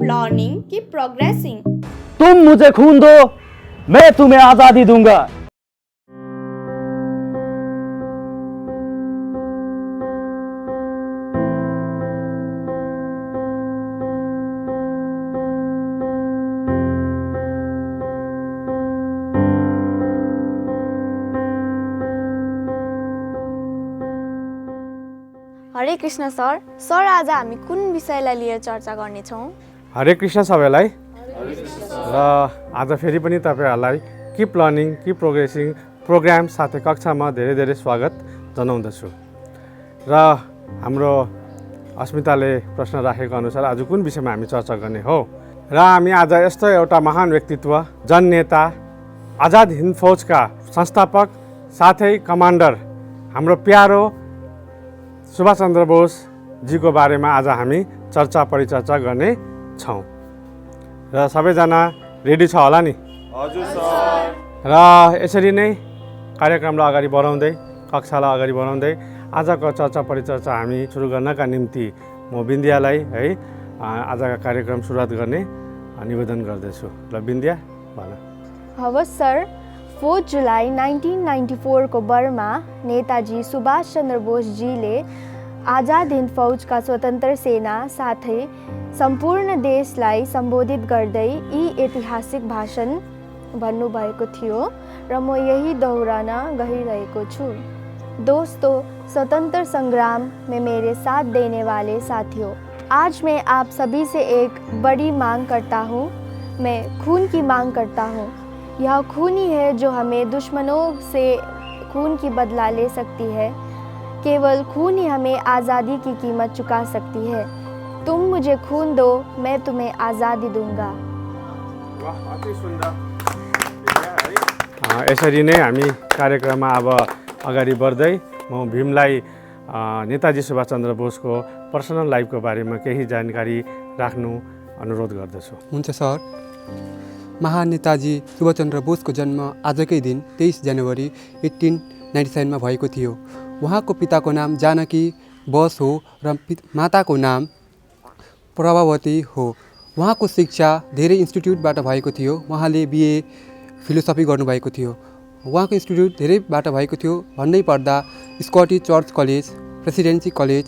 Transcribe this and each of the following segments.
learning, keep progressing. तुम मुझे खून दो, मैं तुम्हें आजादी दूंगा। हरे कृष्ण सर, सर आज हामी कुन विषयलाई लिएर चर्चा गर्नेछौँ? हरे कृष्ण सबैलाई र आज फेरि पनि तपाईहरुलाई keep learning keep progressing program साथै कक्षामा धेरै धेरै स्वागत जनाउँदछु। र हाम्रो अस्मिताले प्रश्न राखेको अनुसार आज कुन विषयमा हामी चर्चा गर्ने हो र हामी आज यस्तो एउटा महान व्यक्तित्व जननेता आजाद हिन्द फौजका संस्थापक साथै कमान्डर हाम्रो प्यारो सुभाष चन्द्र बोस जीको बारेमा आज हामी चर्चा परिचर्चा गर्ने छौं। र सबैजना रेडी छ होला नि? हजुर सर। र यसरी नै कार्यक्रमलाई अगाडि बढाउँदै कक्षालाई अगाडि बढाउँदै आजको चर्चा परिचर्चा हामी सुरु गर्नका निम्ति म बिन्द्यालाई है आजका कार्यक्रम सुरुवात गर्ने निवेदन गर्दैछु। ल बिन्द्या भन। हवस् सर। 4 जुलाई 1994 को बर्मा नेताजी सुभाष चन्द्र बोसजीले आजाद हिन्द फौजका स्वतन्त्र सेना साथै सम्पूर्ण देशलाई सम्बोधित गर्दै यी ऐतिहासिक भाषण भन्नुभएको थियो र म यही दोहोऱ्याउन गइरहेको छु। दोस्तों, स्वतंत्र संग्राम में मेरे साथ देने वाले साथियों, आज मैं आप सभी से एक बड़ी मांग करता हूँ। मैं खून की मांग करता हूँ। यह खून ही है जो हमें दुश्मनों से खून की बदला ले सकती है। केवल खून ही हमें आज़ादी की कीमत चुका सकती है। तुम मुझे खून दो, मैं तुम्हें आज़ादी दूंगा। वाह, अति सुन्दर। यसरी नै हामी कार्यक्रममा अब अगाडि बढ्दै म भीमलाई नेताजी सुभाष चन्द्र बोसको पर्सनल लाइफको बारेमा केही जानकारी राख्नु अनुरोध गर्दछु। हुन्छ सर। महान नेताजी सुभाषचन्द्र बोसको जन्म आजकै दिन 23 जनवरी 1897 मा भएको थियो। उहाँको पिताको नाम जानकी बोस हो र माताको नाम प्रभावती हो। उहाँको शिक्षा धेरै इन्स्टिट्युटबाट भएको थियो। उहाँले बिए फिलोसफी गर्नुभएको थियो। उहाँको इन्स्टिट्युट धेरैबाट भएको थियो भन्नै पर्दा Scottish Church College, Presidency College,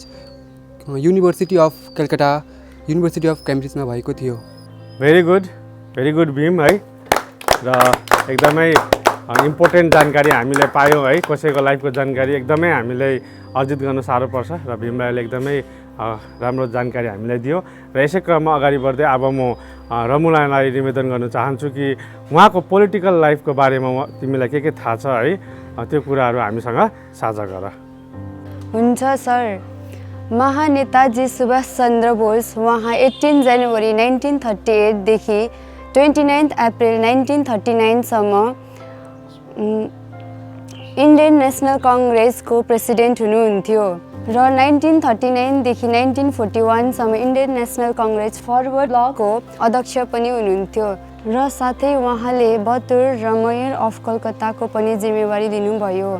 University of Calcutta, University of क्याम्ब्रिजमा भएको थियो। भेरी गुड भीम है। र एकदमै इम्पोर्टेन्ट जानकारी हामीले पायौँ है। कसैको लाइफको जानकारी एकदमै हामीलाई अर्जित गर्न साह्रो पर्छ र भीम भाइले एकदमै राम्रो जानकारी हामीलाई दियो। र यसै क्रममा अगाडि बढ्दै अब म रमुलालाई निवेदन गर्न चाहन्छु कि उहाँको पोलिटिकल लाइफको बारेमा तिमीलाई के थाहा छ है, त्यो कुराहरू हामीसँग साझा गर। हुन्छ सर। महान नेताजी सुभाष चन्द्र बोस उहाँ 18 जनवरी 1938 देखि 29 अप्रिल 1939 सम्म इन्डियन नेसनल कङ्ग्रेसको प्रेसिडेन्ट हुनुहुन्थ्यो र 1939 देखि 1941 सम्म इन्डियन नेसनल कङ्ग्रेस फरवर्ड ब्लकको अध्यक्ष पनि हुनुहुन्थ्यो र साथै उहाँले बतुर र मेयर अफ कलकत्ताको पनि जिम्मेवारी लिनुभयो।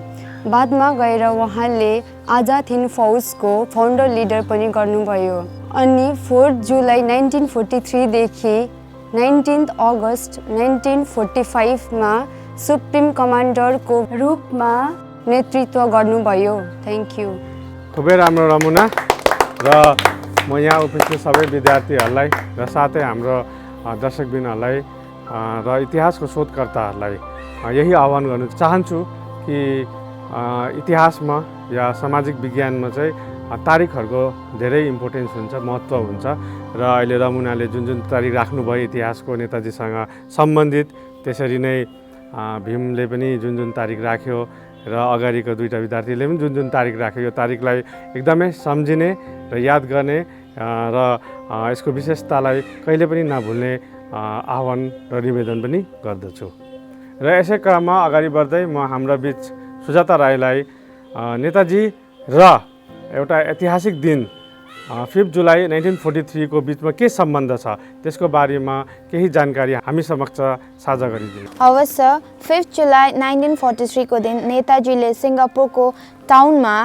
बादमा गएर उहाँले आजाद हिन्द फौजको फाउन्डर लिडर पनि गर्नुभयो। अनि 4 जुलाई 1943 देखि 19 अगस्त 1945 मा सुप्रिम कमान्डरको रूपमा नेतृत्व गर्नुभयो। Thank you. खुबै राम्रो रमुना। र म यहाँ उपस्थित सबै विद्यार्थीहरूलाई र साथै हाम्रो दर्शकबिनहरूलाई र इतिहासको शोधकर्ताहरूलाई यही आह्वान गर्न चाहन्छु कि इतिहासमा या सामाजिक विज्ञानमा चाहिँ तारिखहरूको धेरै इम्पोर्टेन्स हुन्छ, महत्त्व हुन्छ। र अहिले रमुनाले जुन तारिख राख्नुभयो इतिहासको नेताजीसँग सम्बन्धित, त्यसरी नै भीमले पनि जुन तारिख राख्यो र अगाडिको दुईटा विद्यार्थीले पनि जुन तारिख राख्यो, यो तारिखलाई एकदमै सम्झिने र याद गर्ने र यसको विशेषतालाई कहिले पनि नभुल्ने आह्वान र निवेदन पनि गर्दछु। र यसै क्रममा अगाडि बढ्दै म हाम्रा बिच सुजाता राईलाई नेताजी र एउटा ऐतिहासिक दिन 5 जुलाई 1943 को बिचमा के सम्बन्ध छ त्यसको बारेमा केही जानकारी हामी समक्ष साझा गरिदिनु। अवश्य। 5 जुलाई 1943 को दिन नेताजीले सिङ्गापुरको टाउनमा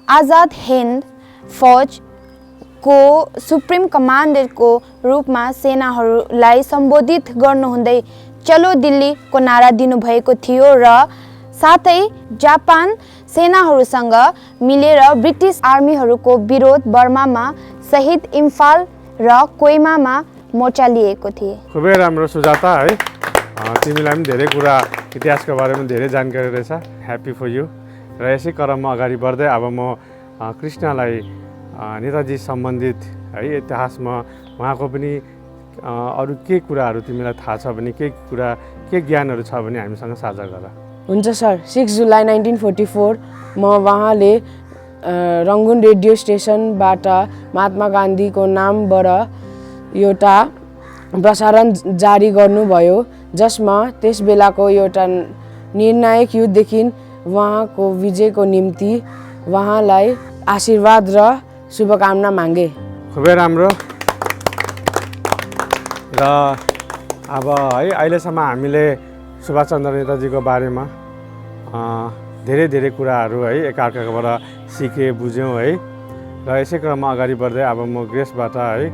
आजाद हिन्द फौज को सुप्रिम कमान्डरको रूपमा सेनाहरूलाई सम्बोधित गर्नुहुँदै चलो दिल्लीको नारा दिनुभएको थियो र साथै जापान सेनाहरूसँग मिलेर ब्रिटिस आर्मीहरूको विरोध बर्मामा सहित इम्फाल र कोइमामा मोर्चा लिएको थिए। खुबै राम्रो सुजाता है, तिमीलाई पनि धेरै कुरा इतिहासको बारेमा धेरै जानकारी रहेछ। Happy for you. र यसै क्रममा अगाडि बढ्दै अब म कृष्णलाई नेताजी सम्बन्धित है इतिहासमा उहाँको पनि अरू के कुराहरू तिमीलाई थाहा छ भने के ज्ञानहरू छ भने हामीसँग साझा गर। हुन्छ सर। 6 जुलाई 1944 उहाँले रङ्गुन रेडियो स्टेसनबाट महात्मा गान्धीको नामबाट एउटा प्रसारण जारी गर्नुभयो, जसमा त्यस बेलाको एउटा निर्णायक युद्धदेखि उहाँको विजयको निम्ति उहाँलाई आशीर्वाद र शुभकामना मागे। खुबै राम्रो। र अब है अहिलेसम्म हामीले सुभाषचन्द्र नेताजीको बारेमा धेरै कुराहरू है एकअर्काबाट सिके बुझ्यौँ है। र यसै क्रममा अगाडि बढ्दै अब म ग्रेसबाट है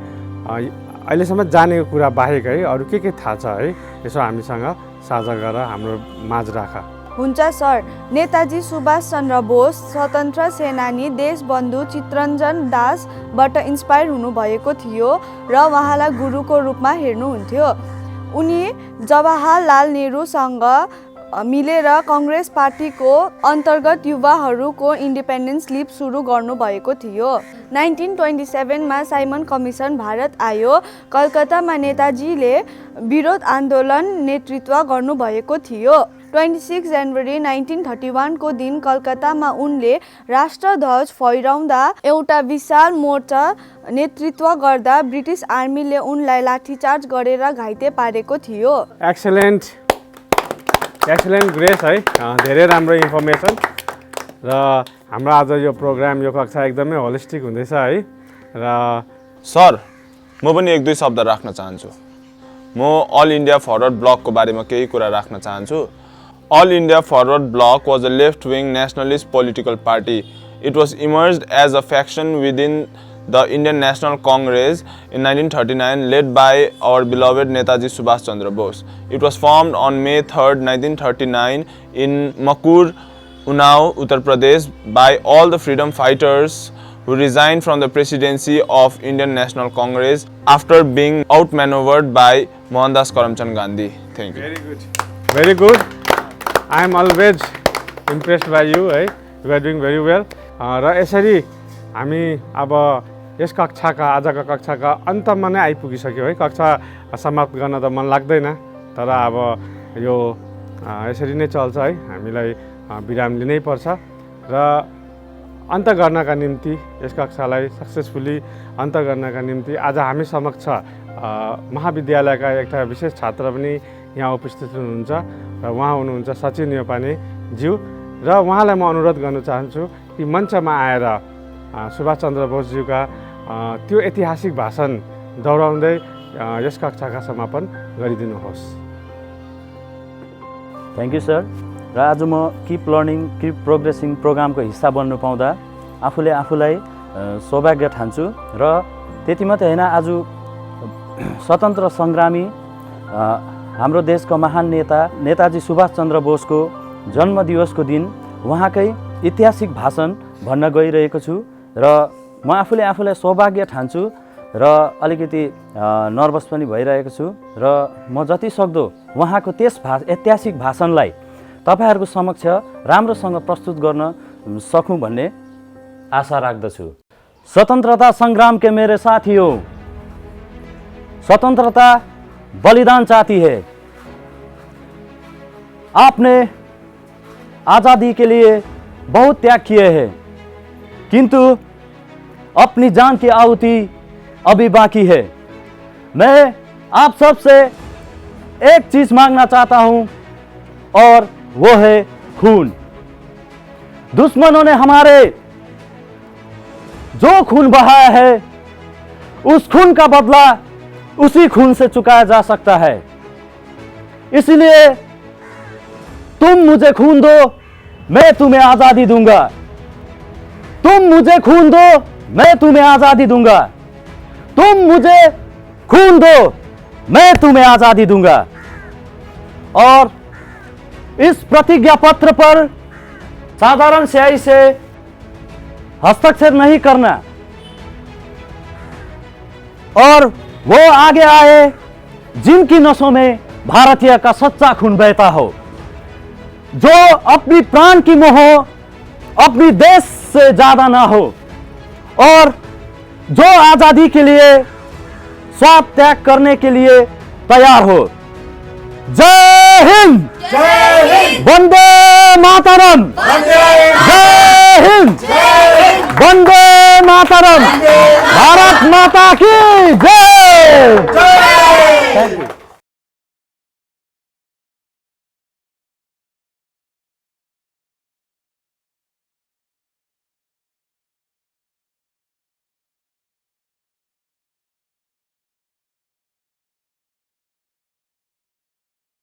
अहिलेसम्म जानेको कुरा बाहेक है अरू के थाहा छ है यसो हामीसँग साझा गर, हाम्रो माझ राख। हुन्छ सर। नेताजी सुभाष चन्द्र बोस स्वतन्त्र सेनानी देशबन्धु चित्तरञ्जन दासबाट इन्सपायर हुनुभएको थियो र उहाँलाई गुरुको रूपमा हेर्नुहुन्थ्यो। उनी जवाहरलाल नेहरूसँग मिलेर कङ्ग्रेस पार्टीको अन्तर्गत युवाहरूको इन्डिपेन्डेन्स लिप सुरु गर्नुभएको थियो। 1927 मा साइमन कमिसन भारत आयो। कलकत्तामा नेताजीले विरोध आन्दोलन नेतृत्व गर्नुभएको थियो। 26 जनवरी 1931 को दिन कलकत्तामा उनले राष्ट्रध्वज फहराउँदा एउटा विशाल मोर्चा नेतृत्व गर्दा ब्रिटिस आर्मीले उनलाई लाठीचार्ज गरेर घाइते पारेको थियो। एक्सलेन्ट ग्रेस है, धेरै राम्रो इन्फर्मेसन। र हाम्रो आज यो प्रोग्राम यो कक्षा एकदमै होलिस्टिक हुँदैछ है। र सर, म पनि एक दुई शब्द राख्न चाहन्छु। म अल इन्डिया फरवर्ड ब्लकको बारेमा केही कुरा राख्न चाहन्छु। All India Forward Bloc was a left-wing nationalist political party. It was emerged as a faction within the Indian National Congress in 1939, led by our beloved Netaji Subhash Chandra Bose. It was formed on May 3rd, 1939 in Makur, Unnao, Uttar Pradesh by all the freedom fighters who resigned from the presidency of Indian National Congress after being outmaneuvered by Mohandas Karamchand Gandhi. Thank you. Very good. Very good. I am always impressed by you है, you are doing very well. र यसरी हामी अब यस कक्षाका आजका कक्षाका अन्तमा नै आइपुगिसक्यो है। कक्षा समाप्त गर्न त मन लाग्दैन, तर अब यो यसरी नै चल्छ है, हामीलाई विराम लिनै पर्छ। र अन्त गर्नका निम्ति यस कक्षालाई सक्सेसफुली अन्त गर्नका निम्ति आज हामी समक्ष महाविद्यालयका एउटा विशेष छात्र पनि यहाँ उपस्थित हुनुहुन्छ र उहाँ हुनुहुन्छ सचिन नेपाने ज्यू। र उहाँलाई म अनुरोध गर्न चाहन्छु कि मञ्चमा आएर सुभाष चन्द्र बोसज्यूका त्यो ऐतिहासिक भाषण दोहोऱ्याउँदै यस कक्षाका समापन गरिदिनुहोस्। Thank you sir. र आज म किप लर्निङ किप प्रोग्रेसिङ प्रोग्रामको हिस्सा बन्नु पाउँदा आफूलाई सौभाग्य ठान्छु। र त्यति मात्रै होइन, आज स्वतन्त्र सङ्ग्रामी हाम्रो देशको महान नेता नेताजी सुभाष चन्द्र बोसको जन्मदिवसको दिन उहाँकै ऐतिहासिक भाषण भन्न गइरहेको छु। र म आफूलाई सौभाग्य ठान्छु र अलिकति नर्भस पनि भइरहेको छु। र म जति सक्दो उहाँको त्यस ऐतिहासिक भाषणलाई तपाईहरुको समक्ष राम्रोसँग प्रस्तुत गर्न सकूं भन्ने आशा राख्दछु। स्वतन्त्रता संग्राम के मेरे साथियों, स्वतंत्रता बलिदान चाहती है। आपने आज़ादी के लिए बहुत त्याग किए हैं, किंतु अपनी जान की आहुति अभी बाकी है। मैं आप सब से एक चीज मांगना चाहता हूं और वो है खून। दुश्मनों ने हमारे जो खून बहाया है, उस खून का बदला उसी खून से चुकाया जा सकता है। इसलिए तुम मुझे खून दो, मैं तुम्हें आजादी दूंगा। तुम मुझे खून दो, मैं तुम्हें आजादी दूंगा। तुम मुझे खून दो, मैं तुम्हें आज़ादी दूंगा। और इस प्रतिज्ञा पत्र पर साधारण स्याही से हस्ताक्षर नहीं करना। और वो आगे आए जिनकी नसों में भारतीय का सच्चा खून बहता हो, जो अपनी प्राण की मोह अपनी देश से ज्यादा ना हो और जो आजादी के लिए स्वार्थ त्याग करने के लिए तैयार हो। जय हिंद, वंदे मातरम, जय हिंद, वंदे मातरम, भारत माता की जय।